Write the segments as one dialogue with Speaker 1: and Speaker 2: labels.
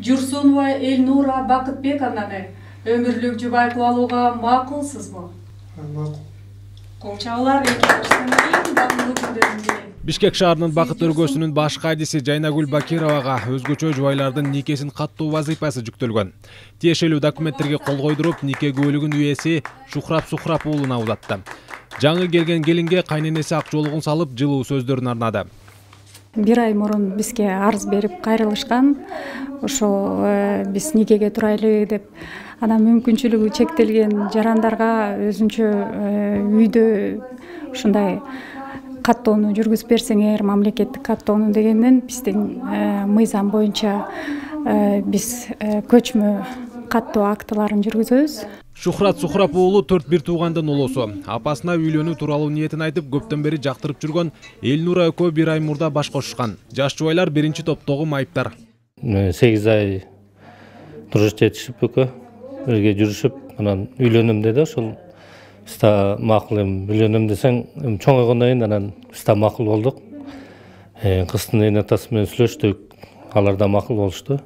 Speaker 1: Жүрсүнова Элнура Бакытбековнаны өмүрлүк жубай кылып алууга макулсузбу?
Speaker 2: Макул.
Speaker 1: Кол чабуулар эң даңдуу күндөрүндө.
Speaker 3: Бишкек шаарынын Бакыт өргөсүнүн баш кайдиси Жайнагүл Бакировага өзгөчө жубайлардын никесин каттуу вазыйпасы жүктөлгөн. Тиешелүү документтерге кол койдуруп, нике күбөлүгүнүн үйеси Шухрап Сухрап уулуна узатты. Жаңы келген келинге кайненеси ак жолугун салып, жылуу сөздөрүн арнады.
Speaker 4: Bir ay мурун бизге арыз берип кайрылышкан. Ошо биз никеге турайлы деп, анан мүмкүнчүлүгү чектелген жарандарга өзүнчө үйдө ушундай каттоону жүргүзүп берсеңер, мамлекеттик каттоону дегенден биздин мыйзам боюнча биз көчмө каттоо актыларын жүргүзөбүз.
Speaker 3: Шухрат Сухрап уулу 4 туугандын улусу. Апасына үйлөнүү тууралуу ниетин айтып, көптөн бери жактырып жүргөн Элнура экөө 1 ай мурда баш кошушкан. Жаш жубайлар биринчи топтогу майыптар.
Speaker 5: 8 ай туруш жетишип экөө бирге жүрүшүп, анан үйлөнөм деди. Ошол биз макул үйлөнөм десең, чоңойгондон кийин анан биз макул болдук. Кыздын эне атасы менен сүйлөштүк, алар да макул болушту.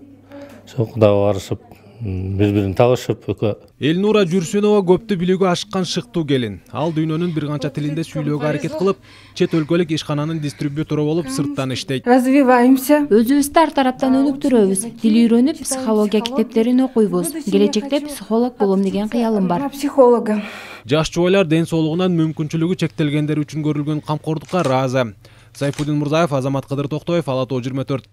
Speaker 5: Ошо Кудайга барышып, бири-бирин табышып экөө.
Speaker 3: Элнура Жүрсүнова көптү билүүгө ашыккан шыктуу келин. Ал дүйнөнүн бир канча тилинде сүйлөөгө аракет кылып, чет өлкөлүк ишкананын дистрибьютору болуп сырттан иштейт.
Speaker 6: Развиваемся. Өзүбүздү ар тараптан өнүктүрөбүз. Тил үйрөнүп, психология китептерин окуйбуз. Келечекте психолог болом деген кыялым бар.
Speaker 1: Психологом.
Speaker 3: Жаш жубайлар ден соолугунан мүмкүнчүлүгү чектелгендер үчүн көрүлгөн камкордукка ыраазы. Сайфуддин Мурзаев, Азамат Кыдыр Токтоев, Ала Тоо 24.